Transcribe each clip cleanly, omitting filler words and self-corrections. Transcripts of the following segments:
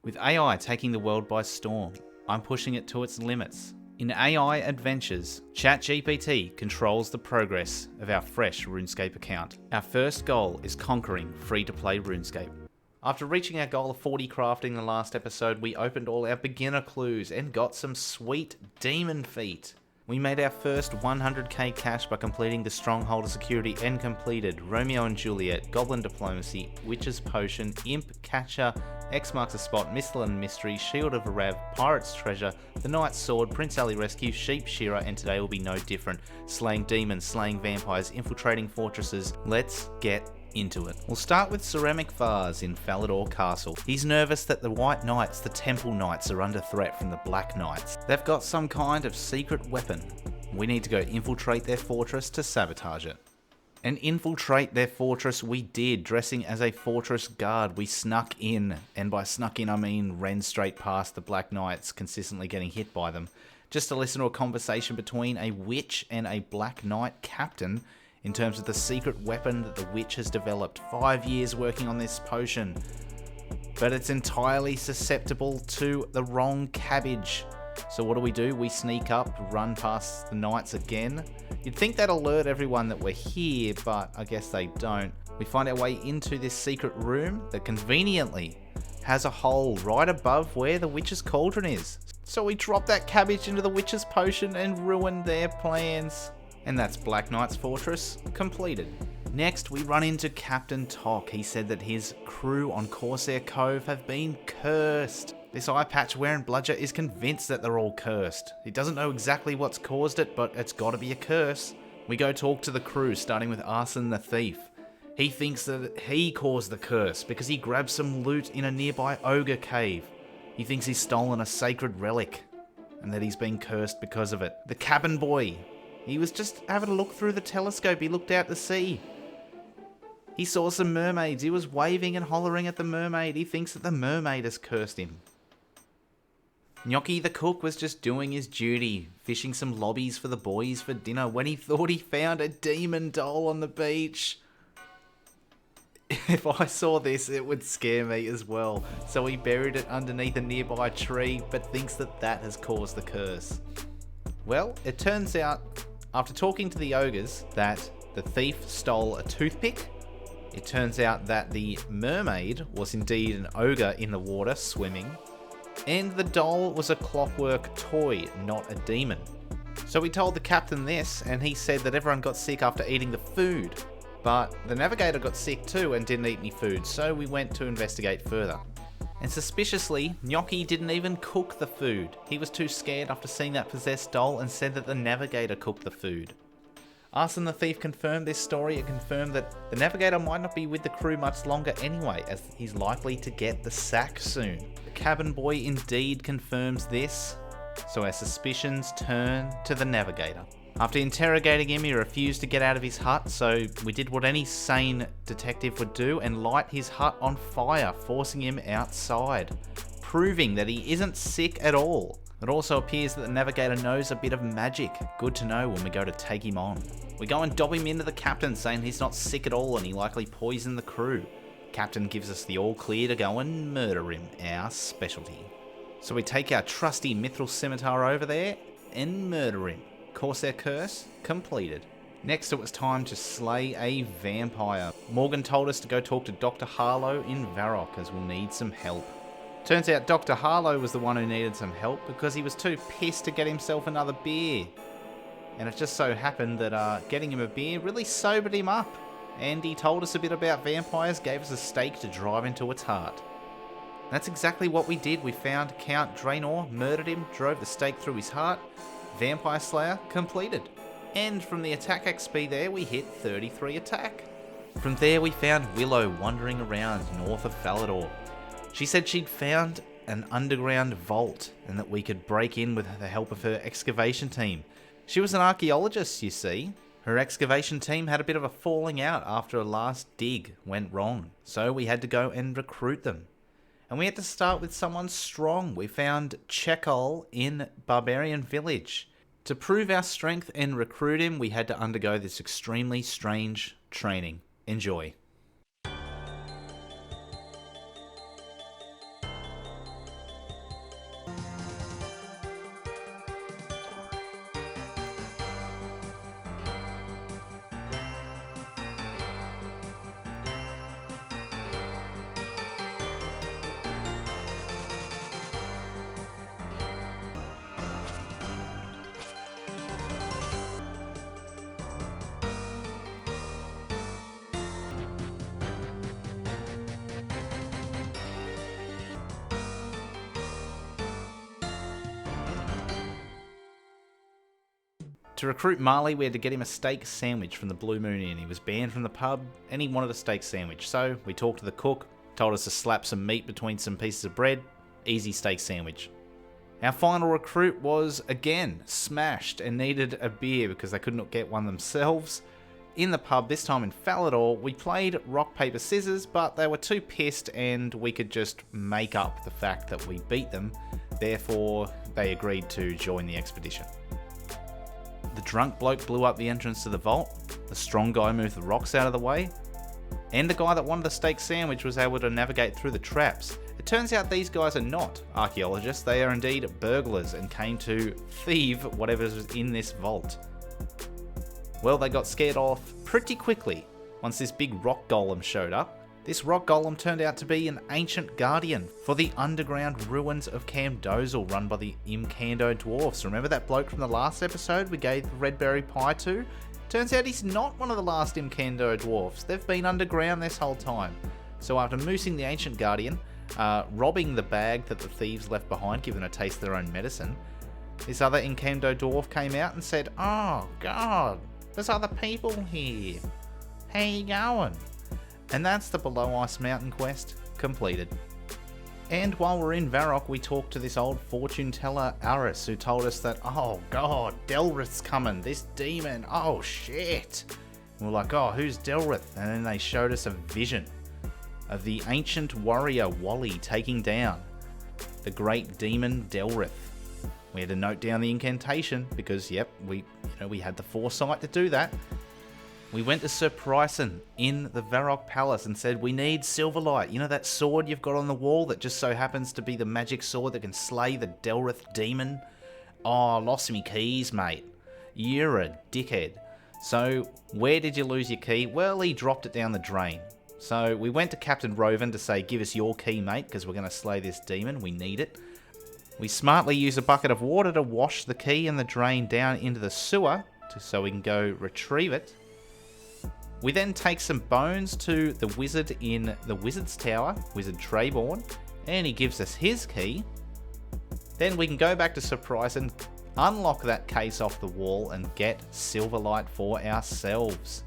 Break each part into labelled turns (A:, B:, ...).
A: With AI taking the world by storm, I'm pushing it to its limits. In AI Adventures, ChatGPT controls the progress of our fresh Runescape account. Our first goal is conquering free-to-play Runescape. After reaching our goal of 40 crafting in the last episode, we opened all our beginner clues and got some sweet demon feet. We made our first 100k cash by completing the Stronghold of Security and completed Romeo and Juliet, Goblin Diplomacy, Witch's Potion, Imp Catcher, X Marks a Spot, Mistral and Mystery, Shield of Arav, Pirate's Treasure, The Knight's Sword, Prince Ali Rescue, Sheep Shearer, and today will be no different. Slaying demons, slaying vampires, infiltrating fortresses. Let's get into it. We'll start with Ceramic Vase in Falador Castle. He's nervous that the White Knights, the Temple Knights, are under threat from the Black Knights. They've got some kind of secret weapon. We need to go infiltrate their fortress to sabotage it. And infiltrate their fortress we did, dressing as a fortress guard. We snuck in, and by snuck in I mean ran straight past the Black Knights, consistently getting hit by them, just to listen to a conversation between a witch and a Black Knight captain in terms of the secret weapon that the witch has developed. 5 years working on this potion, but it's entirely susceptible to the wrong cabbage. So what do? We sneak up, run past the knights again. You'd think that'd alert everyone that we're here, but I guess they don't. We find our way into this secret room that conveniently has a hole right above where the witch's cauldron is. So we drop that cabbage into the witch's potion and ruin their plans. And that's Black Knight's fortress completed. Next, we run into Captain Tok. He said that his crew on Corsair Cove have been cursed. This eye patch wearing bludger is convinced that they're all cursed. He doesn't know exactly what's caused it, but it's gotta be a curse. We go talk to the crew, starting with Arson the Thief. He thinks that he caused the curse because he grabbed some loot in a nearby ogre cave. He thinks he's stolen a sacred relic and that he's been cursed because of it. The cabin boy, he was just having a look through the telescope. He looked out to sea. He saw some mermaids. He was waving and hollering at the mermaid. He thinks that the mermaid has cursed him. Gnocchi the cook was just doing his duty, fishing some lobbies for the boys for dinner when he thought he found a demon doll on the beach. If I saw this, it would scare me as well. So he buried it underneath a nearby tree, but thinks that that has caused the curse. Well, it turns out, after talking to the ogres, that the thief stole a toothpick. It turns out that the mermaid was indeed an ogre in the water swimming. And the doll was a clockwork toy, not a demon. So we told the captain this, and he said that everyone got sick after eating the food. But the navigator got sick too and didn't eat any food, so we went to investigate further. And suspiciously, Gnocchi didn't even cook the food. He was too scared after seeing that possessed doll and said that the navigator cooked the food. Arson the Thief confirmed this story. It confirmed that the navigator might not be with the crew much longer anyway, as he's likely to get the sack soon. The cabin boy indeed confirms this, so our suspicions turn to the navigator. After interrogating him, he refused to get out of his hut, so we did what any sane detective would do and light his hut on fire, forcing him outside, proving that he isn't sick at all. It also appears that the navigator knows a bit of magic. Good to know when we go to take him on. We go and dob him into the captain, saying he's not sick at all and he likely poisoned the crew. Captain gives us the all clear to go and murder him, our specialty. So we take our trusty mithril scimitar over there and murder him. Corsair Curse completed. Next, it was time to slay a vampire. Morgan told us to go talk to Dr. Harlow in Varrock, as we'll need some help. Turns out Dr. Harlow was the one who needed some help because he was too pissed to get himself another beer. And it just so happened that getting him a beer really sobered him up. And he told us a bit about vampires, gave us a stake to drive into its heart. That's exactly what we did. We found Count Draenor, murdered him, drove the stake through his heart. Vampire Slayer completed. And from the attack XP there, we hit 33 attack. From there we found Willow wandering around north of Falador. She said she'd found an underground vault and that we could break in with the help of her excavation team. She was an archaeologist, you see. Her excavation team had a bit of a falling out after a last dig went wrong, so we had to go and recruit them. And we had to start with someone strong. We found Chekhov in Barbarian Village. To prove our strength and recruit him, we had to undergo this extremely strange training. Enjoy. To recruit Marley, we had to get him a steak sandwich from the Blue Moon Inn. He was banned from the pub and he wanted a steak sandwich. So we talked to the cook, told us to slap some meat between some pieces of bread. Easy steak sandwich. Our final recruit was, again, smashed and needed a beer because they could not get one themselves. In the pub, this time in Falador, we played rock, paper, scissors, but they were too pissed and we could just make up the fact that we beat them. Therefore, they agreed to join the expedition. The drunk bloke blew up the entrance to the vault, the strong guy moved the rocks out of the way, and the guy that wanted the steak sandwich was able to navigate through the traps. It turns out these guys are not archaeologists, they are indeed burglars and came to thieve whatever's in this vault. Well, they got scared off pretty quickly once this big rock golem showed up. This rock golem turned out to be an ancient guardian for the underground ruins of Camdozel run by the Imcando dwarfs. Remember that bloke from the last episode we gave the red berry pie to? Turns out he's not one of the last Imcando dwarfs. They've been underground this whole time. So after moosing the ancient guardian, robbing the bag that the thieves left behind, given a taste of their own medicine, this other Imcando dwarf came out and said, "Oh God, there's other people here. How you going?" And that's the Below Ice Mountain quest completed. And while we're in Varrock, we talked to this old fortune teller, Aris, who told us that, "Oh God, Delrith's coming, this demon, oh shit." And we're like, "Oh, who's Delrith?" And then they showed us a vision of the ancient warrior Wally taking down the great demon Delrith. We had to note down the incantation because, yep, we had the foresight to do that. We went to Sir Pryson in the Varrock Palace and said, "We need Silverlight. You know that sword you've got on the wall that just so happens to be the magic sword that can slay the Delrith demon? Oh, lost me keys, mate. You're a dickhead." So, where did you lose your key? Well, he dropped it down the drain. So, we went to Captain Roven to say, "Give us your key, mate, because we're going to slay this demon. We need it." We smartly use a bucket of water to wash the key in the drain down into the sewer so we can go retrieve it. We then take some bones to the wizard in the Wizard's Tower, Wizard Trayborn, and he gives us his key. Then we can go back to Sir Pryson, unlock that case off the wall, and get Silverlight for ourselves.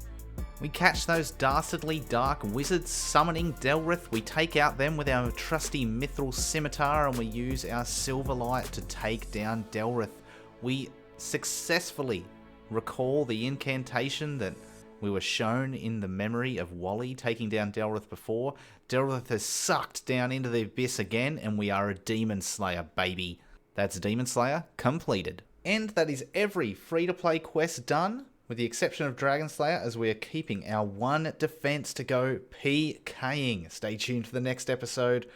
A: We catch those dastardly dark wizards summoning Delrith. We take out them with our trusty mithril scimitar and we use our Silverlight to take down Delrith. We successfully recall the incantation that we were shown in the memory of Wally taking down Delrith before. Delrith has sucked down into the abyss again and we are a Demon Slayer, baby. That's Demon Slayer completed. And that is every free-to-play quest done, with the exception of Dragon Slayer, as we are keeping our one defense to go PKing. Stay tuned for the next episode.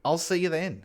A: I'll see you then.